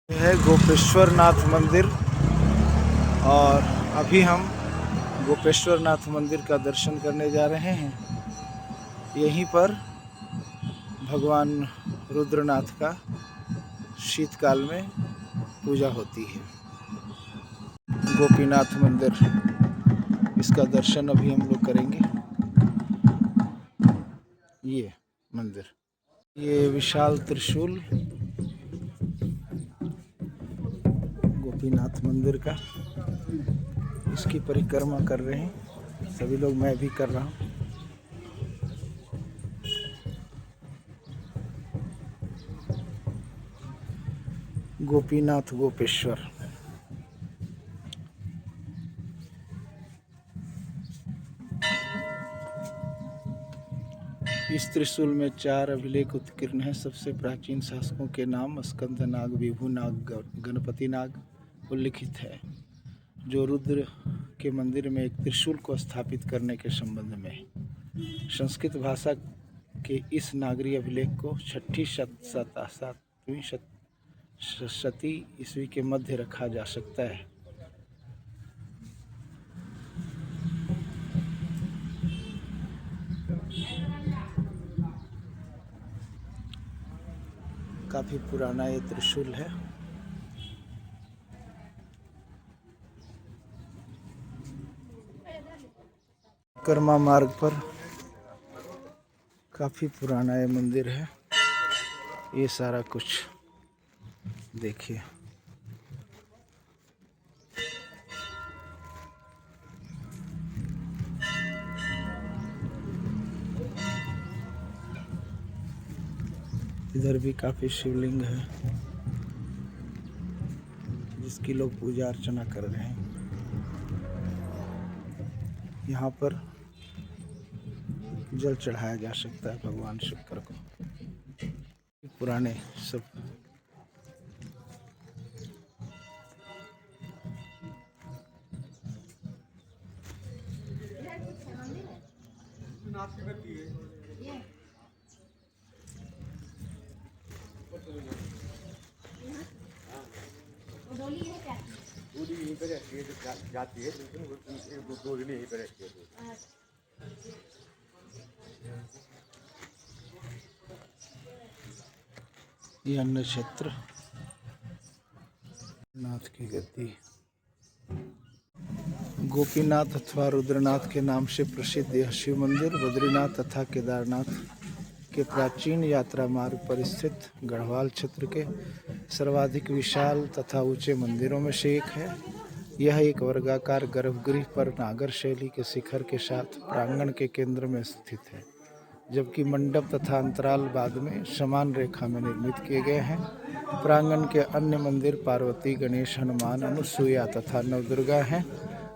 यह है गोपेश्वर नाथ मंदिर और अभी हम गोपेश्वर नाथ मंदिर का दर्शन करने जा रहे हैं। यहीं पर भगवान रुद्रनाथ का शीतकाल में पूजा होती है। गोपीनाथ मंदिर, इसका दर्शन अभी हम लोग करेंगे। ये मंदिर, ये विशाल त्रिशूल गोपीनाथ मंदिर का, इसकी परिक्रमा कर रहे हैं सभी लोग, मैं भी कर रहा हूँ। गोपीनाथ गोपेश्वर। इस त्रिशूल में 4 अभिलेख उत्कीर्ण हैं। सबसे प्राचीन शासकों के नाम स्कंद नाग, विभु नाग, गणपति नाग उल्लिखित है, जो रुद्र के मंदिर में एक त्रिशूल को स्थापित करने के संबंध में है। संस्कृत भाषा के इस नागरी अभिलेख को 6वीं 7वीं शती ईस्वी के मध्य रखा जा सकता है। काफी पुराना ये त्रिशूल है। कर्मा मार्ग पर काफी पुराना ये मंदिर है। ये सारा कुछ देखिए। इधर भी काफी शिवलिंग है जिसकी लोग पूजा अर्चना कर रहे हैं। यहाँ पर जल चढ़ाया जा सकता है भगवान शंकर को। पुराने सब यहीं पे रहती है, जाती है, लेकिन 2 दिन यहीं पे रहती है। ये अन्न क्षेत्र नाथ की गद्दी। गोपीनाथ अथवा रुद्रनाथ के नाम से प्रसिद्ध यह शिव मंदिर बद्रीनाथ तथा केदारनाथ के प्राचीन यात्रा मार्ग पर स्थित गढ़वाल क्षेत्र के सर्वाधिक विशाल तथा ऊंचे मंदिरों में से एक है। यह एक वर्गाकार गर्भगृह पर नागर शैली के शिखर के साथ प्रांगण के केंद्र में स्थित है, जबकि मंडप तथा अंतराल बाद में समान रेखा में निर्मित किए गए हैं। प्रांगण के अन्य मंदिर पार्वती, गणेश, हनुमान, अनुसूया तथा नवदुर्गा हैं।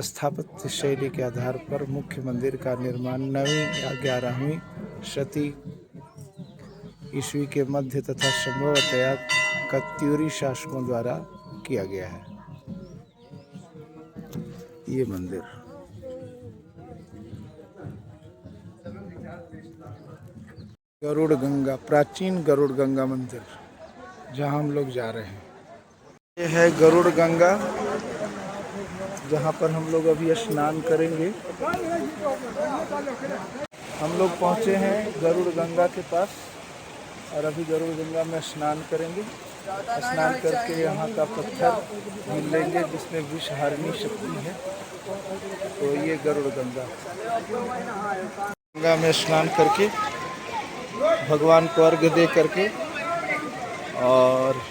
स्थापत्य शैली के आधार पर मुख्य मंदिर का निर्माण 9वीं या 11वीं शती ईस्वी के मध्य तथा संभवतया कत्यूरी शासकों द्वारा किया गया है। ये मंदिर गरुड़ गंगा, प्राचीन गरुड़ गंगा मंदिर, जहाँ हम लोग जा रहे हैं। ये है गरुड़ गंगा, जहाँ पर हम लोग अभी स्नान करेंगे। हम लोग पहुँचे हैं गरुड़ गंगा के पास और अभी गरुड़ गंगा में स्नान करेंगे। स्नान करके यहाँ का पत्थर भी लेंगे जिसमें विषहारिणी शक्ति है। तो ये गरुड़ गंगा, गंगा में स्नान करके भगवान को अर्घ्य दे करके, और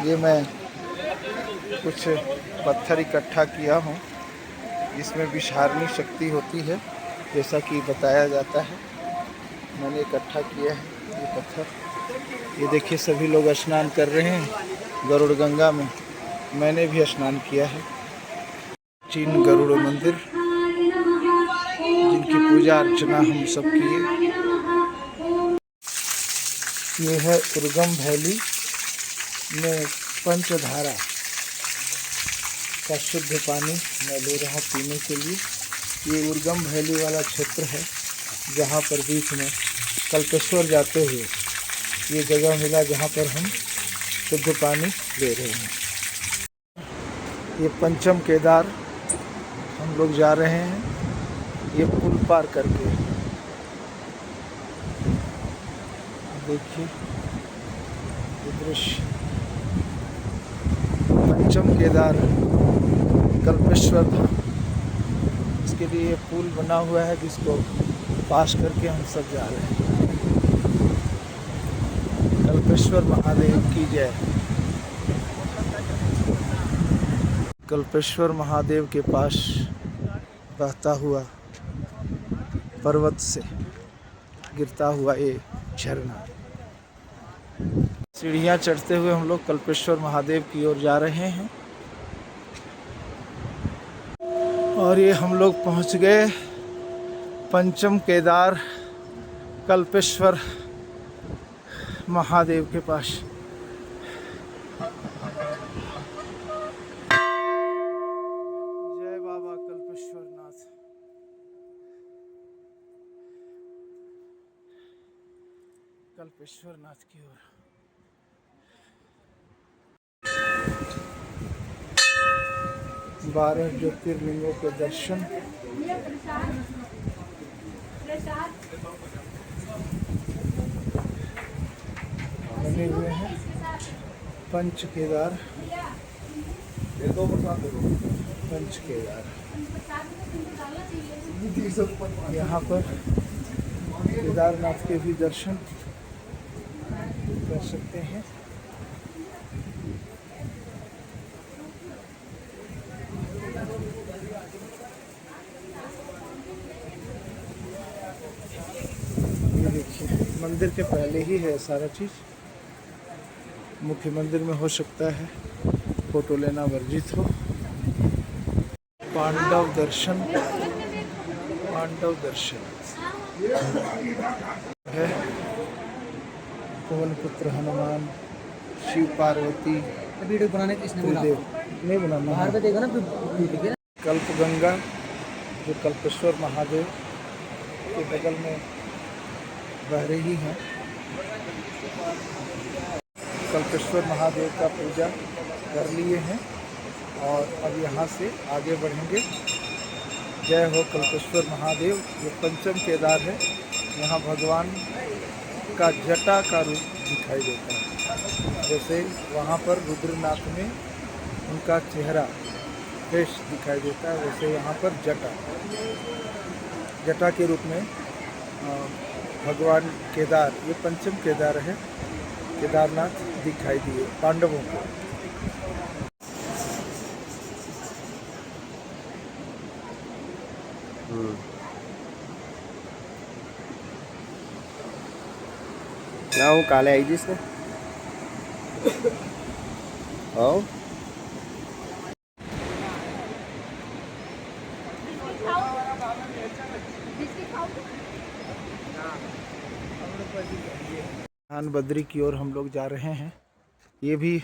ये मैं कुछ पत्थर इकट्ठा किया हूँ जिसमें विषहारिणी शक्ति होती है, जैसा कि बताया जाता है। मैंने इकट्ठा किया है ये पत्थर। ये देखिए सभी लोग स्नान कर रहे हैं गरुड़ गंगा में। मैंने भी स्नान किया है। प्राचीन गरुड़ मंदिर जिनकी पूजा अर्चना हम सब किए। ये है उर्गम वैली में पंचधारा का शुद्ध पानी मैं ले रहा हूँ पीने के लिए। ये उर्गम वैली वाला क्षेत्र है जहाँ पर बीच में कल्पेश्वर जाते हुए ये जगह मिला जहाँ पर हम शुद्ध पानी ले रहे हैं। ये पंचम केदार हम लोग जा रहे हैं, ये पुल पार करके। देखिए ये दृश्य, पंचम केदार कल्पेश्वर धाम। इसके लिए ये पुल बना हुआ है जिसको पास करके हम सब जा रहे हैं। कल्पेश्वर महादेव की जय। कल्पेश्वर महादेव के पास बहता हुआ पर्वत से गिरता हुआ ये झरना। सीढ़ियाँ चढ़ते हुए हम लोग कल्पेश्वर महादेव की ओर जा रहे हैं और ये हम लोग पहुंच गए पंचम केदार कल्पेश्वर महादेव के पास। जय बाबा कल्पेश्वर नाथ। कल्पेश्वर नाथ की ओर 12 ज्योतिर्लिंगों के दर्शन। बने हुए हैं पंच केदार। पंच केदार यहाँ पर केदारनाथ के भी दर्शन कर सकते हैं। ये देखिए मंदिर के पहले ही है सारा चीज़। मुख्य मंदिर में हो सकता है फोटो लेना वर्जित हो। पांडव दर्शन, पांडव दर्शन है। पवन पुत्र हनुमान, शिव पार्वती, वीडियो बनाने किसने बोला? नहीं बनाना बाहर पे देखो ना। कल्प गंगा जो कल्पेश्वर महादेव के बगल में बह रही है। कल्पेश्वर महादेव का पूजा कर लिए हैं और अब यहाँ से आगे बढ़ेंगे। जय हो कल्पेश्वर महादेव। ये पंचम केदार है। यहाँ भगवान का जटा का रूप दिखाई देता है। जैसे वहाँ पर रुद्रनाथ में उनका चेहरा फेस दिखाई देता है, वैसे यहाँ पर जटा के रूप में भगवान केदार, ये पंचम केदार है, केदारनाथ दिखाई दिए पांडवों को। क्या वो काले आई जिसने आओ ध्यान बद्री की ओर हम लोग जा रहे हैं। ये भी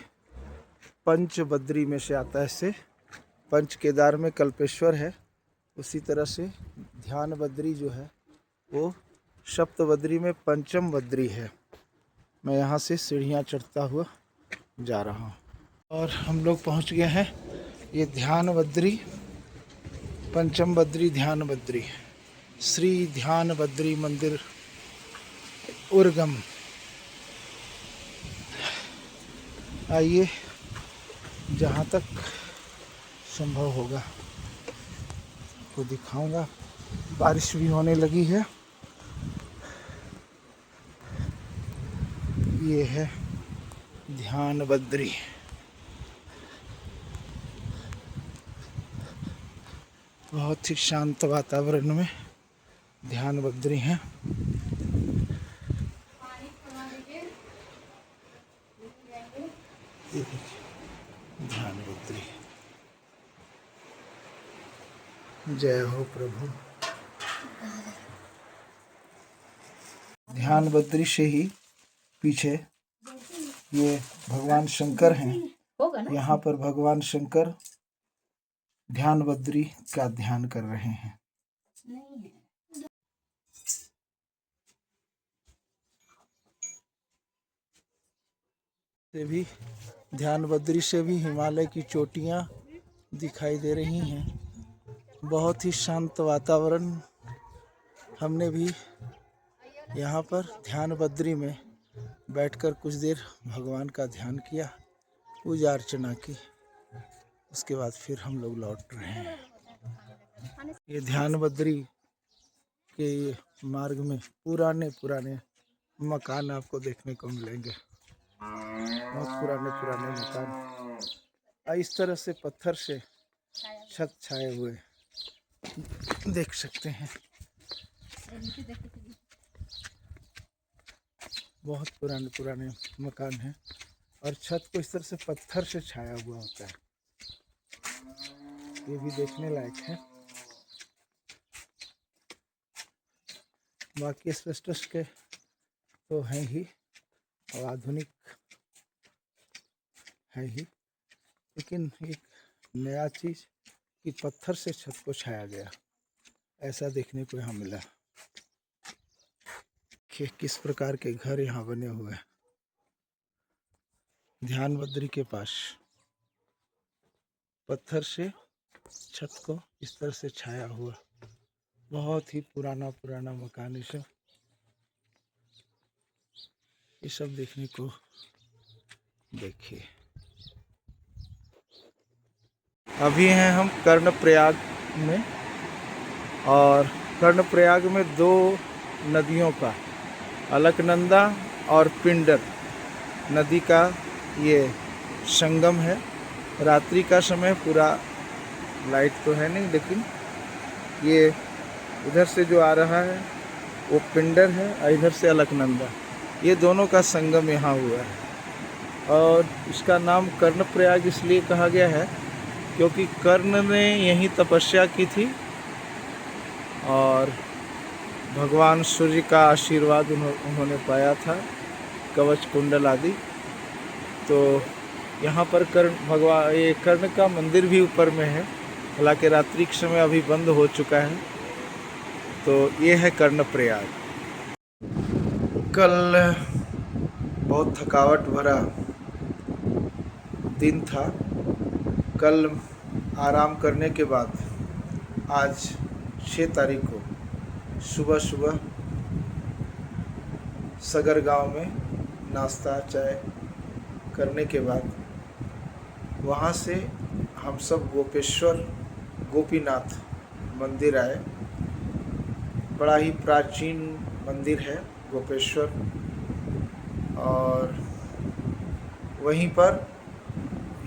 पंच बद्री में से आता है। इससे पंच केदार में कल्पेश्वर है, उसी तरह से ध्यान बद्री जो है वो सप्त बद्री में पंचम बद्री है। मैं यहाँ से सीढ़ियाँ चढ़ता हुआ जा रहा हूँ और हम लोग पहुँच गए हैं ये ध्यान बद्री, पंचम बद्री ध्यान बद्री, श्री ध्यान बद्री मंदिर उर्गम। आइए जहाँ तक संभव होगा आपको दिखाऊंगा। बारिश भी होने लगी है। ये है ध्यान बद्री। बहुत ही शांत वातावरण में ध्यान बद्री हैं। ध्यान बद्री। जय हो प्रभु। ध्यान बद्री से ही पीछे ये भगवान शंकर हैं। यहाँ पर भगवान शंकर ध्यान बद्री का ध्यान कर रहे हैं। से भी ध्यान बद्री से भी हिमालय की चोटियाँ दिखाई दे रही हैं। बहुत ही शांत वातावरण। हमने भी यहाँ पर ध्यान बद्री में बैठकर कुछ देर भगवान का ध्यान किया, पूजा अर्चना की। उसके बाद फिर हम लोग लौट रहे हैं। ये ध्यान बद्री के मार्ग में पुराने पुराने मकान आपको देखने को मिलेंगे। बहुत पुराने पुराने मकान, इस तरह से पत्थर से छत छाए हुए देख सकते हैं। बहुत पुराने पुराने मकान हैं और छत को इस तरह से पत्थर से छाया हुआ होता है। ये भी देखने लायक है। बाकी एस्बेस्टस के तो हैं ही और आधुनिक है ही, लेकिन एक नया चीज़ कि पत्थर से छत को छाया गया, ऐसा देखने को यहाँ मिला। कि किस प्रकार के घर यहाँ बने हुए हैं ध्यान बद्री के पास। पत्थर से छत को इस तरह से छाया हुआ, बहुत ही पुराना पुराना मकान। ये सब देखने को देखिए। अभी हैं हम कर्णप्रयाग में, और कर्णप्रयाग में दो नदियों का, अलकनंदा और पिंडर नदी का ये संगम है। रात्रि का समय, पूरा लाइट तो है नहीं, लेकिन ये इधर से जो आ रहा है वो पिंडर है और इधर से अलकनंदा, ये दोनों का संगम यहाँ हुआ है। और इसका नाम कर्णप्रयाग इसलिए कहा गया है क्योंकि कर्ण ने यहीं तपस्या की थी और भगवान सूर्य का आशीर्वाद उन्होंने पाया था, कवच कुंडल आदि। तो यहाँ पर ये कर्ण का मंदिर भी ऊपर में है, हालांकि रात्रि के समय अभी बंद हो चुका है। तो ये है कर्णप्रयाग। कल बहुत थकावट भरा दिन था। कल आराम करने के बाद आज 6 तारीख को सुबह सुबह सगर गांव में नाश्ता चाय करने के बाद वहाँ से हम सब गोपेश्वर गोपीनाथ मंदिर आए। बड़ा ही प्राचीन मंदिर है गोपेश्वर, और वहीं पर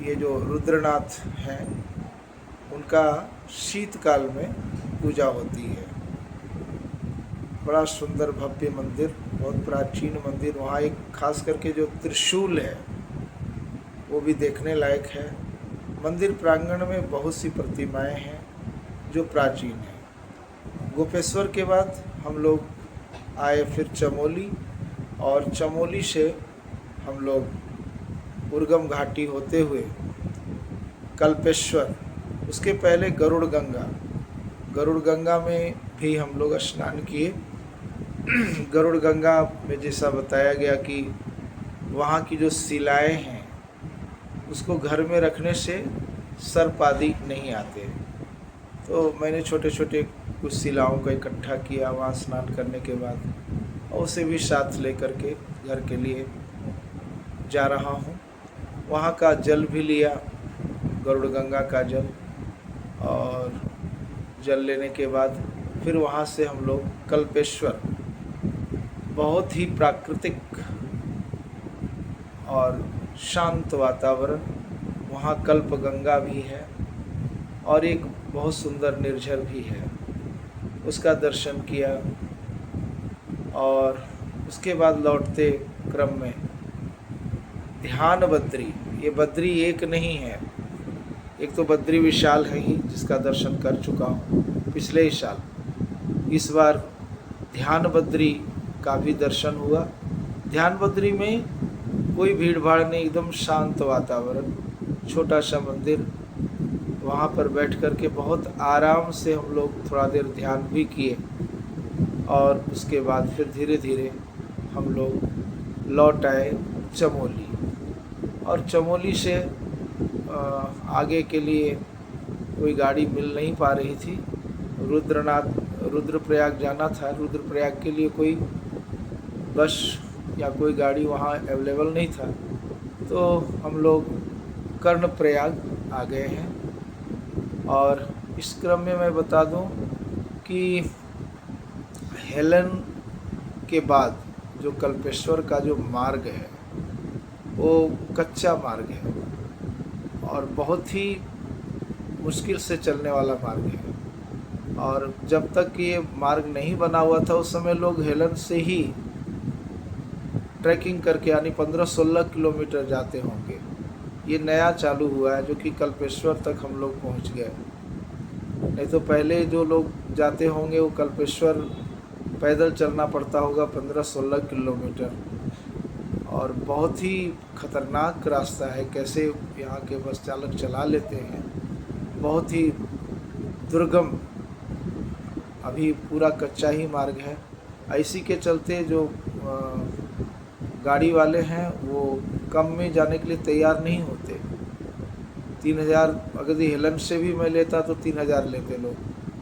ये जो रुद्रनाथ हैं उनका शीतकाल में पूजा होती है। बड़ा सुंदर भव्य मंदिर, बहुत प्राचीन मंदिर। वहाँ एक खास करके जो त्रिशूल है वो भी देखने लायक है। मंदिर प्रांगण में बहुत सी प्रतिमाएं हैं जो प्राचीन हैं। गोपेश्वर के बाद हम लोग आए फिर चमोली, और चमोली से हम लोग उर्गम घाटी होते हुए कल्पेश्वर, उसके पहले गरुड़ गंगा में भी हम लोग स्नान किए। गरुड़ गंगा में जैसा बताया गया कि वहाँ की जो शिलाएं हैं उसको घर में रखने से सर्प आदि नहीं आते। तो मैंने छोटे छोटे कुछ शिलाओं का इकट्ठा किया वहाँ स्नान करने के बाद, और उसे भी साथ लेकर के घर के लिए जा रहा हूँ। वहाँ का जल भी लिया, गरुड़ गंगा का जल, और जल लेने के बाद फिर वहाँ से हम लोग कल्पेश्वर, बहुत ही प्राकृतिक और शांत वातावरण, वहाँ कल्प गंगा भी है और एक बहुत सुंदर निर्झर भी है, उसका दर्शन किया। और उसके बाद लौटते क्रम में ध्यान बद्री, ये बद्री एक नहीं है, एक तो बद्री विशाल है ही जिसका दर्शन कर चुका हूँ पिछले ही साल। इस बार ध्यान बद्री का भी दर्शन हुआ। ध्यान बद्री में कोई भीड़ भाड़ नहीं, एकदम शांत वातावरण, छोटा सा मंदिर। वहाँ पर बैठ कर के बहुत आराम से हम लोग थोड़ा देर ध्यान भी किए, और उसके बाद फिर धीरे धीरे हम लोग लौट आए चमोली। और चमोली से आगे के लिए कोई गाड़ी मिल नहीं पा रही थी। रुद्रप्रयाग जाना था। रुद्रप्रयाग के लिए कोई बस या कोई गाड़ी वहाँ अवेलेबल नहीं था, तो हम लोग कर्णप्रयाग आ गए हैं। और इस क्रम में मैं बता दूं कि हेलन के बाद जो कल्पेश्वर का जो मार्ग है वो कच्चा मार्ग है और बहुत ही मुश्किल से चलने वाला मार्ग है। और जब तक ये मार्ग नहीं बना हुआ था उस समय लोग हेलन से ही ट्रैकिंग करके यानी 15-16 किलोमीटर जाते होंगे। ये नया चालू हुआ है जो कि कल्पेश्वर तक हम लोग पहुंच गए। नहीं तो पहले जो लोग जाते होंगे वो कल्पेश्वर पैदल चलना पड़ता होगा 15-16 किलोमीटर, और बहुत ही खतरनाक रास्ता है। कैसे यहाँ के बस चालक चला लेते हैं, बहुत ही दुर्गम, अभी पूरा कच्चा ही मार्ग है। इसी के चलते जो गाड़ी वाले हैं वो कम में जाने के लिए तैयार नहीं होते। 3000 अगर हेलन से भी मैं लेता तो 3000 लेते लोग,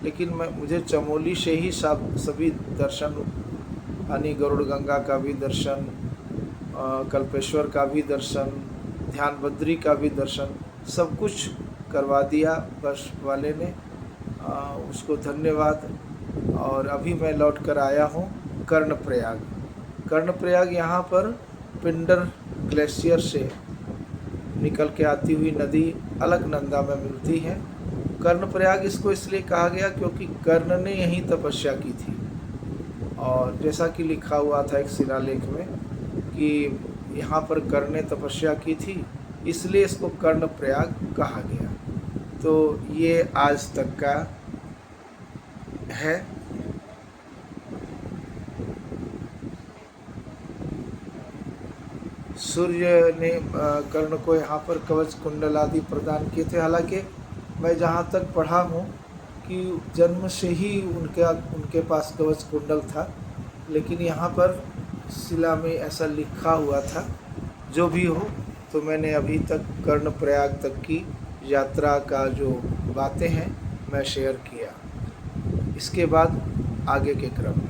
लेकिन मुझे चमोली से ही सभी दर्शन यानी गरुड़ गंगा का भी दर्शन, कल्पेश्वर का भी दर्शन, ध्यान बद्री का भी दर्शन, सब कुछ करवा दिया बस वाले ने। उसको धन्यवाद। और अभी मैं लौट कर आया हूँ कर्णप्रयाग। कर्णप्रयाग यहाँ पर पिंडर ग्लेशियर से निकल के आती हुई नदी अलकनंदा में मिलती है। कर्णप्रयाग इसको इसलिए कहा गया क्योंकि कर्ण ने यहीं तपस्या की थी, और जैसा कि लिखा हुआ था एक शिलालेख में कि यहाँ पर कर्ण ने तपस्या की थी, इसलिए इसको कर्णप्रयाग कहा गया। तो ये आज तक का है। सूर्य ने कर्ण को यहाँ पर कवच कुंडल आदि प्रदान किए थे। हालांकि मैं जहाँ तक पढ़ा हूँ कि जन्म से ही उनके पास कवच कुंडल था, लेकिन यहाँ पर शिला में ऐसा लिखा हुआ था। जो भी हो, तो मैंने अभी तक कर्णप्रयाग तक की यात्रा का जो बातें हैं मैं शेयर किया। इसके बाद आगे के क्रम में